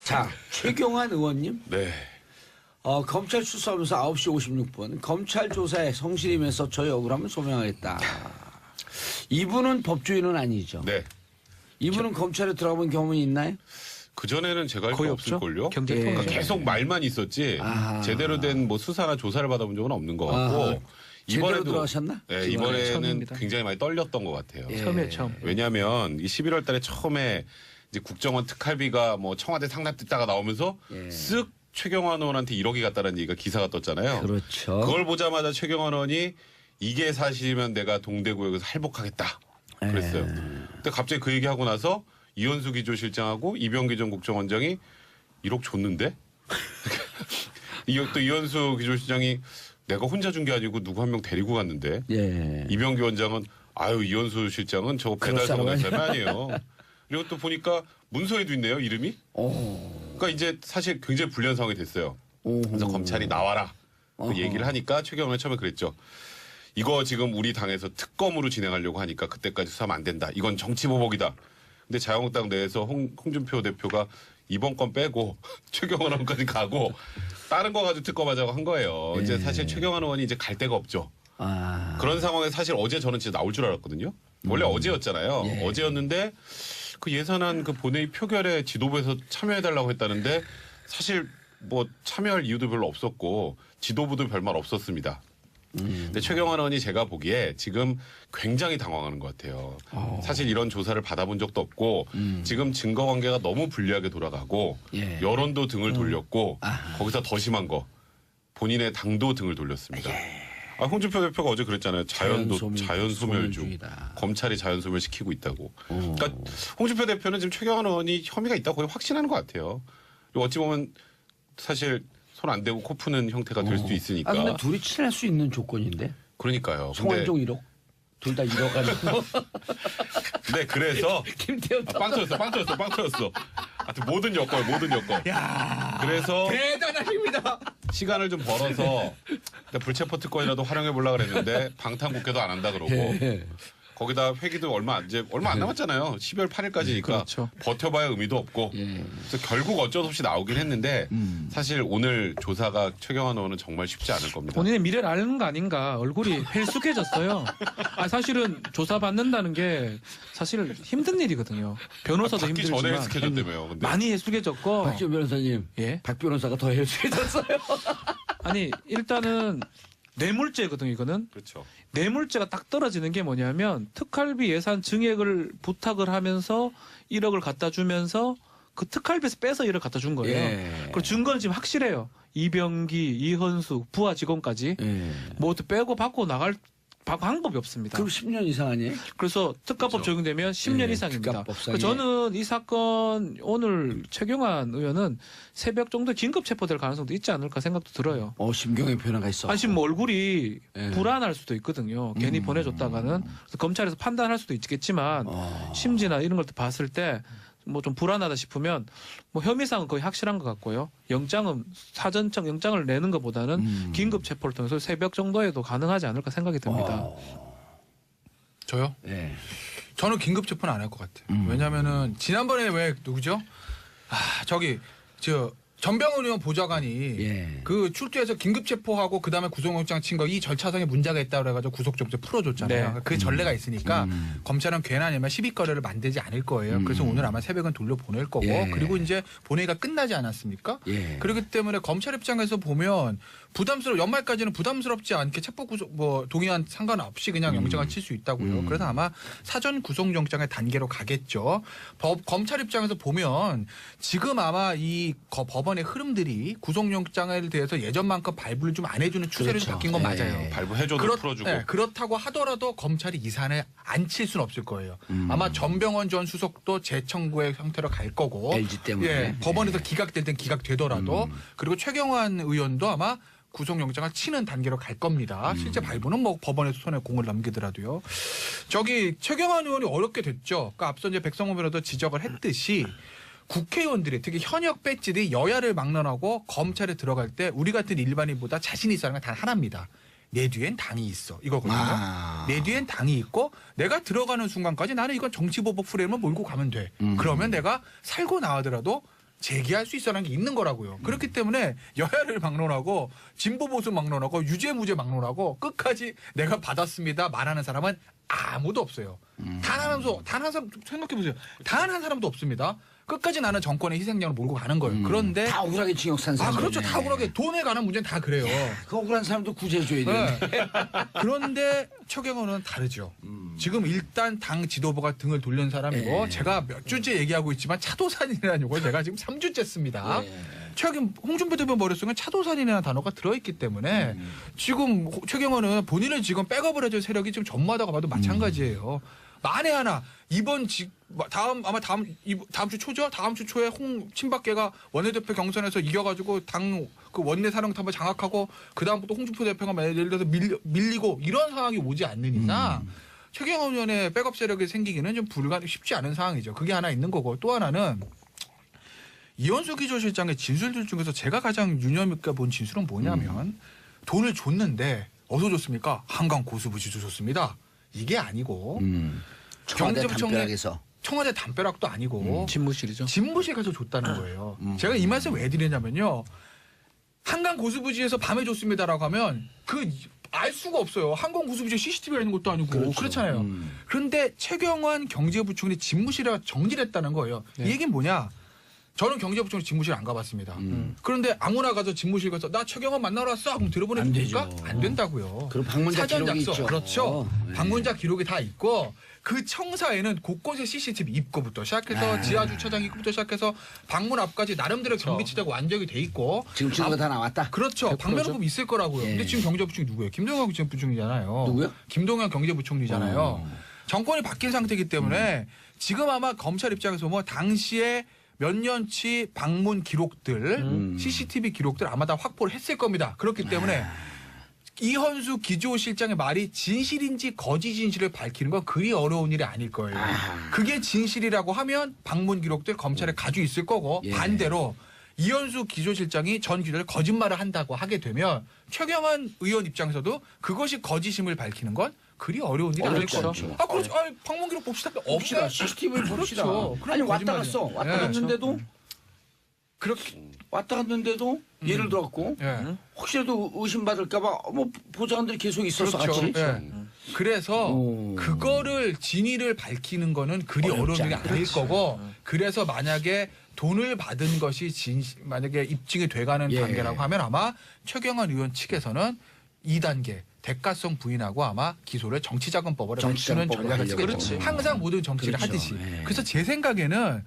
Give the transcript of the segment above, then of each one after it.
자, 최경환 의원님. 네. 검찰 출석하면서 9시 56분 검찰 조사에 성실임해서 저희 억울함을 소명하겠다. 이분은 법조인은 아니죠. 네. 이분은 검찰에 들어가본 경험이 있나요? 그전에는 제가 알 거 없을걸요? 예. 그러니까 계속 말만 있었지 제대로 된 뭐 수사나 조사를 받아본 적은 없는 것 같고 제대로 들어가셨나? 네, 이번에는 처음입니다. 굉장히 많이 떨렸던 것 같아요. 예. 처음. 왜냐하면 이 11월 달에 처음에 이제 국정원 특활비가 뭐 청와대 상납됐다가 나오면서 예. 쓱 최경환 의원한테 1억이 갔다는 얘기가 기사가 떴잖아요. 그렇죠. 그걸 보자마자 최경환 의원이 이게 사실이면 내가 동대구역에서 할복하겠다 그랬어요. 근데 갑자기 그 얘기하고 나서 이현수 기조실장하고 이병기 전 국정원장이 1억 줬는데 또 이현수 기조실장이 내가 혼자 준 게 아니고 누구 한 명 데리고 갔는데 예. 이병기 원장은 아유 이현수 실장은 저 배달 들어간 사람이 아니에요. 그리고 또 보니까 문서에도 있네요 이름이. 그러니까 이제 사실 굉장히 불리한 상황이 됐어요. 그래서 검찰이 나와라 그 얘기를 하니까 최경환이 처음에 그랬죠. 이거 지금 우리 당에서 특검으로 진행하려고 하니까 그때까지 수사하면 안 된다. 이건 정치보복이다. 근데 자유한국당 내에서 홍준표 대표가 이번 건 빼고 최경환 의원까지 가고 다른 거 가지고 특검하자고 한 거예요. 이제 사실 최경환 의원이 이제 갈 데가 없죠. 그런 상황에 사실 어제 저는 진짜 나올 줄 알았거든요. 원래 어제였잖아요. 예. 어제였는데 그 예산안 그 본회의 표결에 지도부에서 참여해달라고 했다는데 사실 뭐 참여할 이유도 별로 없었고 지도부도 별말 없었습니다. 근데 최경환 의원이 제가 보기에 지금 굉장히 당황하는 것 같아요. 사실 이런 조사를 받아본 적도 없고 지금 증거관계가 너무 불리하게 돌아가고 예. 여론도 등을 돌렸고 거기서 더 심한 거 본인의 당도 등을 돌렸습니다. 홍준표 대표가 어제 그랬잖아요. 자연소멸중. 소멸주의다. 검찰이 자연소멸시키고 있다고. 그러니까 홍준표 대표는 지금 최경환 의원이 혐의가 있다고 거의 확신하는 것 같아요. 그리고 어찌 보면 사실 손 안 대고 코 푸는 형태가 될 수도 있으니까. 근데 둘이 친할 수 있는 조건인데. 그러니까요. 송환종 1억. 둘 다 1억 아니고. 네, 그래서 김태현 빵 터졌어. 하여튼 모든 여건. 그래서 대단하십니다. 시간을 좀 벌어서 불체포 특권이라도 활용해 보려고 그랬는데 방탄국회도 안 한다 그러고 예. 거기다 회기도 얼마 안 남았잖아요. 12월 8일까지니까 그렇죠. 버텨봐야 의미도 없고 그래서 결국 어쩔 수 없이 나오긴 했는데 사실 오늘 조사가 최경환 의원은 정말 쉽지 않을 겁니다. 본인의 미래를 아는 거 아닌가. 얼굴이 헬쑥해졌어요. 사실은 조사받는다는 게 사실 힘든 일이거든요. 변호사도 받기 전에 힘들지만 헬쑥해졌다며요. 근데. 많이 헬쑥해졌고. 박지원 변호사님. 예? 박 변호사가 더 헬스해졌어요. 아니 일단은 뇌물죄거든요. 이거는. 그렇죠. 뇌물죄가 딱 떨어지는 게 뭐냐면 특활비 예산 증액을 부탁을 하면서 1억을 갖다 주면서 그 특활비에서 빼서 1억 갖다 준 거예요. 예. 그리고 증거는 지금 확실해요. 이병기, 이현수, 부하 직원까지 예. 모두 빼고 받고 나갈 방법이 없습니다. 그럼 10년 이상 아니에요? 그래서 특가법 그렇죠. 적용되면 10년 예, 이상입니다. 특가법상에. 저는 이 사건 오늘 최경환 의원은 새벽 정도 긴급 체포될 가능성도 있지 않을까 생각도 들어요. 심경의 변화가 있어. 사실 뭐 얼굴이 예. 불안할 수도 있거든요. 괜히 보내줬다가는. 그래서 검찰에서 판단할 수도 있겠지만 심지나 이런 걸 봤을 때 뭐 좀 불안하다 싶으면 뭐 혐의상은 거의 확실한 것 같고요. 영장은 사전적 영장을 내는 것보다는 긴급 체포를 통해서 새벽 정도에도 가능하지 않을까 생각이 듭니다. 저요? 예. 저는 긴급 체포는 안 할 것 같아요. 왜냐면은 지난번에 왜 누구죠? 전병훈 의원 보좌관이 예. 그 출두해서 긴급 체포하고 그다음에 구속영장 친 거 이 절차상에 문제가 있다 그래가지고 구속영장 풀어줬잖아요. 네. 그 전례가 있으니까 검찰은 괜한 아니면 시비거리를 만들지 않을 거예요. 그래서 오늘 아마 새벽은 돌려보낼 거고 예. 그리고 이제 본회의가 끝나지 않았습니까? 예. 그렇기 때문에 검찰 입장에서 보면 연말까지는 부담스럽지 않게 체포 구속 동의안 상관없이 그냥 영장을 칠 수 있다고요. 그래서 아마 사전 구속영장의 단계로 가겠죠. 검찰 입장에서 보면 지금 아마 이 법원의 흐름들이 구속영장에 대해서 예전만큼 발부를 좀 안 해주는 추세로 그렇죠. 바뀐 건 맞아요. 예. 발부해줘도 풀어주고. 그렇다고 하더라도 검찰이 이 사안을 안 칠 수는 없을 거예요. 아마 전병헌 전 수석도 재청구의 형태로 갈 거고 LG 때문에. 예, 법원에서 기각될 땐 기각되더라도 그리고 최경환 의원도 아마 구속영장을 치는 단계로 갈 겁니다. 실제 발부는 뭐 법원에서 손에 공을 넘기더라도요. 최경환 의원이 어렵게 됐죠. 그러니까 앞서 이제 백성호 변호사도 지적을 했듯이 국회의원들이 특히 현역 배지들이 여야를 막론하고 검찰에 들어갈 때 우리 같은 일반인보다 자신이 있어야 하는 건 단 하나입니다. 내 뒤엔 당이 있어. 이거거든요. 내 뒤엔 당이 있고 내가 들어가는 순간까지 나는 이건 정치보복 프레임을 몰고 가면 돼. 그러면 내가 살고 나가더라도 제기할 수 있어라는 게 있는 거라고요. 그렇기 때문에 여야를 막론하고 진보 보수 막론하고 유죄 무죄 막론하고 끝까지 내가 받았습니다 말하는 사람은 아무도 없어요. 단 한 사람 생각해 보세요. 단 한 사람도 없습니다. 끝까지 나는 정권의 희생양을 몰고 가는 거예요. 그런데 다 억울하게 징역 산 사람. 그렇죠. 다 억울하게 돈에 관한 문제는 다 그래요. 그 억울한 사람도 구제해줘야 되는데. 네. 그런데 최경호는 다르죠. 지금 일단 당 지도부가 등을 돌린 사람이고 예. 제가 몇 주째 얘기하고 있지만 차도산이라는 용어를 제가 지금 3주째 씁니다. 예. 최근 홍준표 대표 머릿속에 차도산이라는 단어가 들어있기 때문에 지금 최경호는 본인을 지금 백업을 해줄 세력이 지금 전무하다고 봐도 마찬가지예요. 만에 하나 이번 다음 주 초죠? 다음 주 초에 친박계가 원내대표 경선에서 이겨가지고 당 그 원내 사령탑을 장악하고 그 다음부터 홍준표 대표가 예를 들어서 밀리고 이런 상황이 오지 않는 이상 최경호 의원의 백업 세력이 생기기는 좀 쉽지 않은 상황이죠. 그게 하나 있는 거고 또 하나는 이현수 기조실장의 진술들 중에서 제가 가장 유념 있게 본 진술은 뭐냐면 돈을 줬는데 어디서 줬습니까? 한강 고수부지도 줬습니다. 이게 아니고 청와대 경제부총리 담벼락에서. 청와대 담벼락도 아니고 집무실이죠. 집무실 가서 줬다는 거예요. 제가 이 말씀 왜 드리냐면요. 한강 고수부지에서 밤에 줬습니다라고 하면 알 수가 없어요. 한강 고수부지에 CCTV가 있는 것도 아니고 그렇죠. 그렇잖아요. 그런데 최경환 경제부총리 집무실에 정지를 했다는 거예요. 네. 이 얘기는 뭐냐. 저는 경제부총리 집무실 안 가봤습니다. 그런데 아무나 가서 집무실 가서 나 최경환 만나러 왔어. 그럼 들어보내줍니까? 되죠. 안 된다고요. 그리고 방문자 사전 기록이 약속. 있죠. 그렇죠. 네. 방문자 기록이 다 있고 그 청사에는 곳곳에 CCTV 입구부터 시작해서 지하 주차장 입구부터 시작해서 방문 앞까지 나름대로 경비치자고 완전히 돼 있고 지금 증거가 다 나왔다. 그렇죠. 100%죠. 방면호흡 있을 거라고요. 예. 근데 지금 경제부총리 누구예요? 김동연 경제부총리잖아요. 누구요? 김동연 경제부총리잖아요. 정권이 바뀐 상태이기 때문에 지금 아마 검찰 입장에서 보면 당시에 몇 년치 방문 기록들, CCTV 기록들 아마 다 확보를 했을 겁니다. 그렇기 때문에 이현수 기조실장의 말이 진실인지 거짓 진실을 밝히는 건 그리 어려운 일이 아닐 거예요. 그게 진실이라고 하면 방문 기록들 검찰에 가지고 있을 거고 예. 반대로 이현수 기조실장이 전 기조를 거짓말을 한다고 하게 되면 최경환 의원 입장에서도 그것이 거짓임을 밝히는 건 그리 어려운 일이 아닐 어렵죠. 거예요. 그렇죠. 방문 기록 봅시다. 봅시다. CCTV 봅시다. 그렇죠. 아니 그럼 왔다 거짓말이에요. 갔어. 왔다 예. 갔는데도 그렇게 왔다 갔는데도 예를 들어갖고 예. 혹시라도 의심받을까봐 뭐 보좌관들이 계속 있어서 그렇죠. 같이. 예. 그래서 오. 그거를 진위를 밝히는 거는 그리 어려운 어렵지 일이 않다. 아닐 그렇지. 거고 그래서 만약에 돈을 받은 것이 만약에 입증이 돼가는 예. 단계라고 하면 아마 최경환 의원 측에서는 2단계 대가성 부인하고 아마 기소를 정치자금법으로 맞추는 정치자금법으로 전략을 하려고. 쓰겠죠. 항상 모든 정치를 그렇죠. 하듯이. 예. 그래서 제 생각에는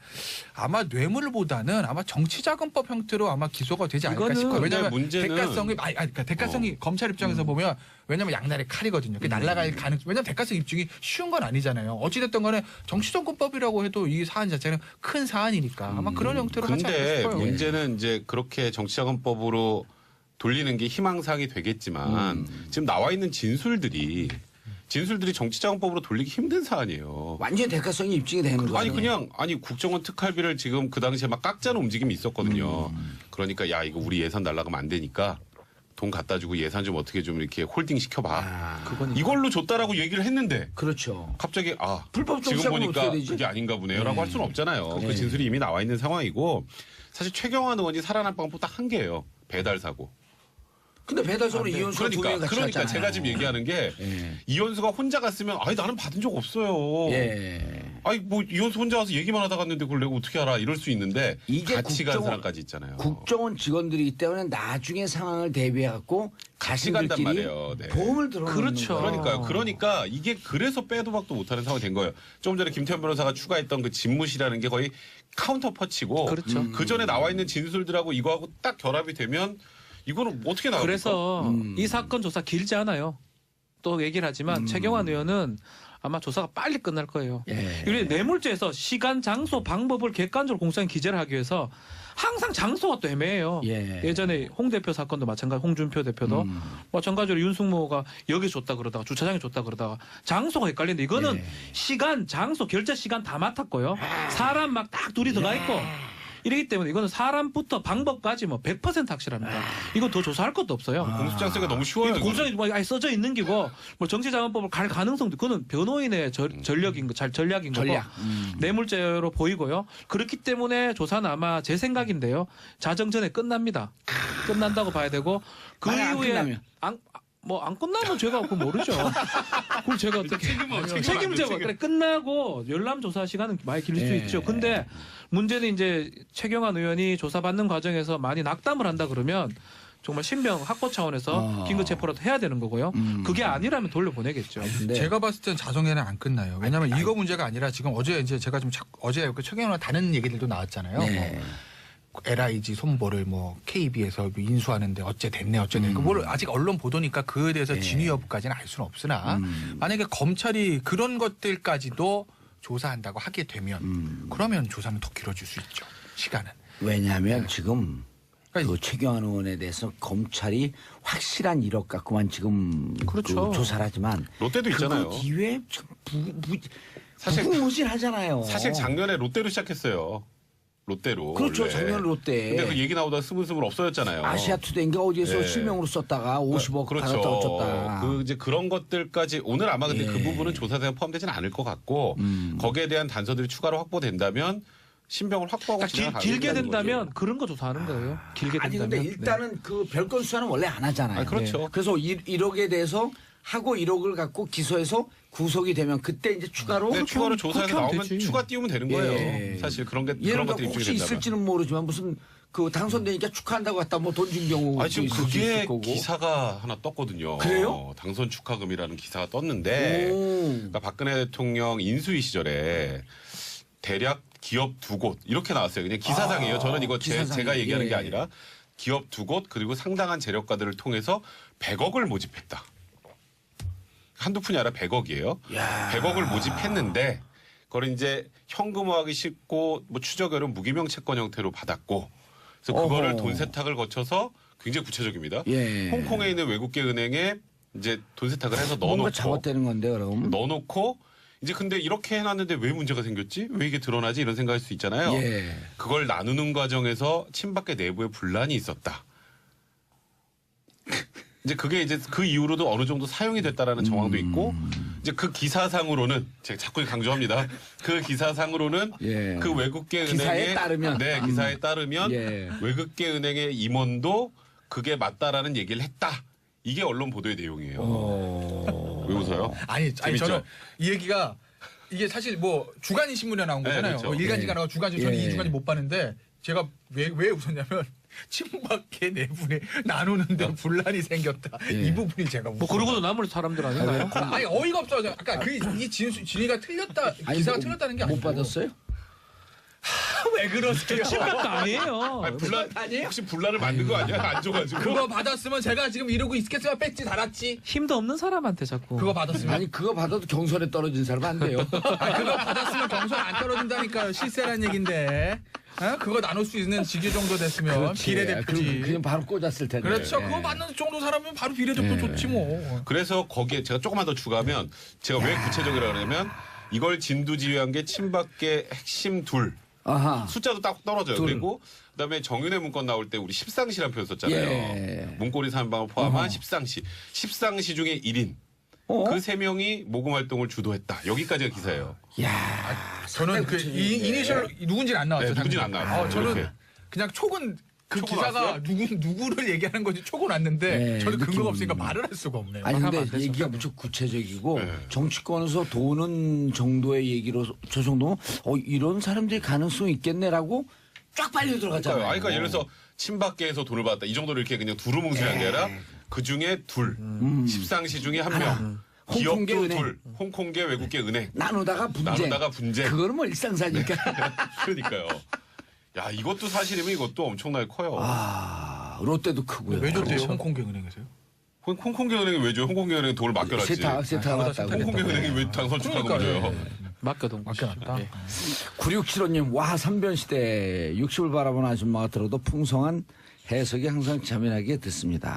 아마 뇌물보다는 아마 정치자금법 형태로 아마 기소가 되지 않을까 이거는 싶어요. 왜냐하면 근데 문제는- 대가성이 그러니까 대가성이 검찰 입장에서 보면 왜냐하면 양날의 칼이거든요. 그게 날아갈 가능. 왜냐하면 대가성 입증이 쉬운 건 아니잖아요. 어찌됐든 간에 정치정권법이라고 해도 이 사안 자체는 큰 사안이니까 아마 그런 형태로 하지 않을까 근데 싶어요. 문제는 이제 그렇게 정치자금법으로 돌리는 게 희망사항이 되겠지만 지금 나와 있는 진술들이 정치자금법으로 돌리기 힘든 사안이에요. 완전 대가성이 입증이 되는 거죠. 아니 그냥 국정원 특활비를 지금 그 당시에 막 깎자는 움직임이 있었거든요. 그러니까 야 이거 우리 예산 날라가면 안 되니까 돈 갖다 주고 예산 좀 어떻게 좀 이렇게 홀딩 시켜봐. 그건 이걸로 줬다라고 얘기를 했는데 그렇죠. 갑자기 불법 지금 정치자금 보니까 어떻게 되지? 그게 아닌가 보네요라고 할 수는 없잖아요. 네. 그 진술이 이미 나와 있는 상황이고 사실 최경환 의원이 살아날 방법 딱 한 개예요. 배달 사고. 근데 배달소로 이혼수가 두 명이 같이 그러니까 갔잖아요. 제가 지금 얘기하는 게 예. 이현수가 혼자 갔으면 아니 나는 받은 적 없어요. 예. 아니 뭐 이현수 혼자 와서 얘기만 하다 갔는데 그걸 내가 어떻게 알아? 이럴 수 있는데 이게 같이 간 국정원- 사람까지 있잖아요. 국정원 직원들이기 때문에 나중에 상황을 대비해갖고 같이 간단 자신들끼리 말이에요. 네. 보험을 들어놓는 그렇죠. 거예요. 그러니까요. 그러니까 이게 그래서 빼도 박도 못하는 상황이 된 거예요. 조금 전에 김태현 변호사가 추가했던 그 집무실이라는 게 거의 카운터 퍼치고 그렇죠. 그 전에 나와 있는 진술들하고 이거하고 딱 결합이 되면 이거는 어떻게 나옵니까? 그래서 이 사건 조사 길지 않아요. 또 얘기를 하지만 최경환 의원은 아마 조사가 빨리 끝날 거예요. 예. 그리고 뇌물죄에서 시간, 장소, 방법을 객관적으로 공소장 기재를 하기 위해서 항상 장소가 또 애매해요. 예. 예전에 홍 대표 사건도 마찬가지, 홍준표 대표도 마찬가지로 윤승모가 여기 줬다 그러다가 주차장에 줬다 그러다가 장소가 헷갈리는데 이거는 예. 시간, 장소, 결제 시간 다 맡았고요. 사람 막 딱 둘이 들어가 있고 이러기 때문에 이거는 사람부터 방법까지 뭐 100% 확실합니다. 이거 더 조사할 것도 없어요. 공소장 쓰기가 너무 쉬워요. 이거 이거는. 공소장이 뭐 아예 써져 있는 기고 뭐 정치자금법을 갈 가능성도 그거는 변호인의 전략인 거고 전략. 뇌물죄로 보이고요. 그렇기 때문에 조사는 아마 제 생각인데요. 자정 전에 끝납니다. 끝난다고 봐야 되고 그 만약 안 이후에 끝나면? 안 끝나면 제가 그거 모르죠. 그럼 제가 어떻게 책임져봐. 그래 끝나고 열람 조사 시간은 많이 길릴 수 예. 있죠. 근데 문제는 이제 최경환 의원이 조사받는 과정에서 많이 낙담을 한다 그러면 정말 신병 확보 차원에서 긴급 체포라도 해야 되는 거고요. 그게 아니라면 돌려보내겠죠. 근데 제가 봤을 땐 자정에는 안 끝나요. 왜냐하면 이거 문제가 아니라 지금 어제 이제 제가 좀 어제 그 최경환 다른 얘기들도 나왔잖아요. 네. 뭐 LIG 손보를 뭐 KB에서 인수하는데 어째 됐네. 뭘 아직 언론 보도니까 그에 대해서 진위 여부까지는 알 수는 없으나 만약에 검찰이 그런 것들까지도 조사한다고 하게 되면 그러면 조사는 더 길어질 수 있죠. 시간은. 왜냐하면 지금 그러니까 그 최경환 의원에 대해서 검찰이 확실한 1억 갖고만 지금 그렇죠. 그 조사를 하지만 롯데도 있잖아요. 그 이외에 지금 사실- 무궁무진하잖아요. 사실 작년에 롯데로 시작했어요. 롯데로. 그렇죠. 원래. 작년 롯데. 근데 그 얘기 나오다 스물스물 없어졌잖아요. 아시아투데이인가 어디에서 네. 실명으로 썼다가 50억 받았다 어쩌다. 그 이제 그런 것들까지 오늘 아마 근데 그 부분은 조사대에 포함되지는 않을 것 같고 거기에 대한 단서들이 추가로 확보된다면 신병을 확보하고 그러니까 진행을 길게 하겠다는 된다면 거죠. 그런 거 조사하는 거예요. 길게 아니 된다면. 근데 일단은 그 별건 수사는 원래 안 하잖아요. 아, 그렇죠. 그래서 1억에 대해서 하고 1억을 갖고 기소해서 구속이 되면 그때 이제 추가로 네, 추가로 조사해서 그렇게 하면 나오면 되지. 추가 띄우면 되는 거예요. 예. 사실 그런 게 얘는 그런 것들이 혹시 입증이 된다면. 있을지는 모르지만 무슨 그 당선되니까 축하한다고 갖다 뭐 돈 준 경우 아 지금 있을 수 그게 있을 거고. 기사가 하나 떴거든요. 그래요? 당선 축하금이라는 기사가 떴는데 그러니까 박근혜 대통령 인수위 시절에 대략 기업 2곳 이렇게 나왔어요. 그냥 기사상이에요. 저는 이거 기사상이에요. 제가 얘기하는 게 예. 아니라 기업 2곳 그리고 상당한 재력가들을 통해서 100억을 모집했다. 한두 푼이 아니라 100억이에요. 야. 100억을 모집했는데 그걸 이제 현금화하기 쉽고 뭐 추적 어려운 무기명 채권 형태로 받았고 그래서 그거를 어허. 돈 세탁을 거쳐서 굉장히 구체적입니다. 예. 홍콩에 있는 외국계 은행에 이제 돈 세탁을 해서 뭔가 넣어놓고 잘못되는 건데 그럼. 넣어놓고 이제 근데 이렇게 해놨는데 왜 문제가 생겼지? 왜 이게 드러나지? 이런 생각할 수 있잖아요. 예. 그걸 나누는 과정에서 친박계 내부에 분란이 있었다. 이제 그게 이제 그 이후로도 어느 정도 사용이 됐다라는 정황도 있고 이제 그 기사상으로는 제가 자꾸 강조합니다. 그 기사상으로는 예. 그 외국계 기사에 은행의 따르면. 네 기사에 따르면 예. 외국계 은행의 임원도 그게 맞다라는 얘기를 했다. 이게 언론 보도의 내용이에요. 왜 웃어요? 아니 재밌죠? 저는 이 얘기가 이게 사실 뭐 주간인 신문에 나온 네, 거잖아요. 그렇죠. 일간지가 나고 주간지 저는 예. 이 주간지 못 봤는데 제가 왜 웃었냐면 친박계 내분에 나누는데 분란이 생겼다. 예. 이 부분이 제가 뭐 그러고도 남을 사람들 아닌가요? 아니 어이가 없어요. 아까 이 진위가 틀렸다. 아니, 기사가 뭐, 틀렸다는 게 못 아니고 받았어요? 왜 그러세요? 친박도 아니에요. 아니, 분란 아니에요? 혹시 분란을 만든 거 아니야? 안 줘가지고. 그거 받았으면 제가 지금 이러고 있겠으면 배지 달았지. 힘도 없는 사람한테 자꾸. 그거 받았으면 아니 그거 받아도 경선에 떨어진 사람 안 돼요. 그거 받았으면 경선 안 떨어진다니까요. 실세란 얘기인데. 어? 그거 나눌 수 있는 직위 정도 됐으면 그렇지. 비례대표지. 그냥 바로 꽂았을 텐데. 그렇죠. 예. 그거 받는 정도 사람이면 바로 비례대표 좋지 뭐. 그래서 거기에 제가 조금만 더 추가하면 제가 왜 구체적이라고 그러냐면 이걸 진두지휘한 게 친박계 핵심 둘. 아하. 숫자도 딱 떨어져요. 둘. 그리고 그다음에 정윤회 문건 나올 때 우리 십상시라는 표현 썼잖아요. 예. 문고리 3방을 포함한 어허. 십상시. 십상시 중에 1인. 어? 그 3명이 모금 활동을 주도했다. 여기까지가 기사예요. 야. 저는 그 구체적인데. 이니셜 누군지는 안 나왔죠. 네, 누군지는 당연히. 안 나왔어요. 저는 이렇게. 그냥 촉은 그 촉은 기사가 왔어요? 누구를 얘기하는 건지 촉은 왔는데 네, 저는 근거가 느낌. 없으니까 말을 할 수가 없네요. 아니 하면 근데 안 되죠. 얘기가 무척 구체적이고 네. 정치권에서 도는 정도의 얘기로 저 정도면 이런 사람들이 가능성이 있겠네라고 쫙 빨려 들어가잖아요. 그러니까 예를 들어서 친박계에서 돈을 받았다. 이 정도로 이렇게 그냥 두루뭉술한 게 아니라 그 중에 둘. 십상시 중에 한 명. 홍콩계 기업도 은행. 둘. 홍콩계 외국계 은행. 나누다가 분쟁. 나누다가 분쟁. 그거는 뭐 일상사니까. 그러니까요. 야, 이것도 사실이면 이것도 엄청나게 커요. 아 롯데도 크고요. 왜 줬대요? 그렇죠. 홍콩계 은행에서요? 홍콩계 은행이 왜 줘요? 홍콩계 은행이 돈을 맡겨놨지. 세타 왔다고 홍콩계 그랬다고. 은행이 왜 당선 축하금을 그러니까요. 줘요? 맡겨둔 것이죠. 맡겨놨다. 예. 9675님 와 3변 시대 60을 바라보는 아줌마가 들어도 풍성한 해석이 항상 자민하게 듣습니다.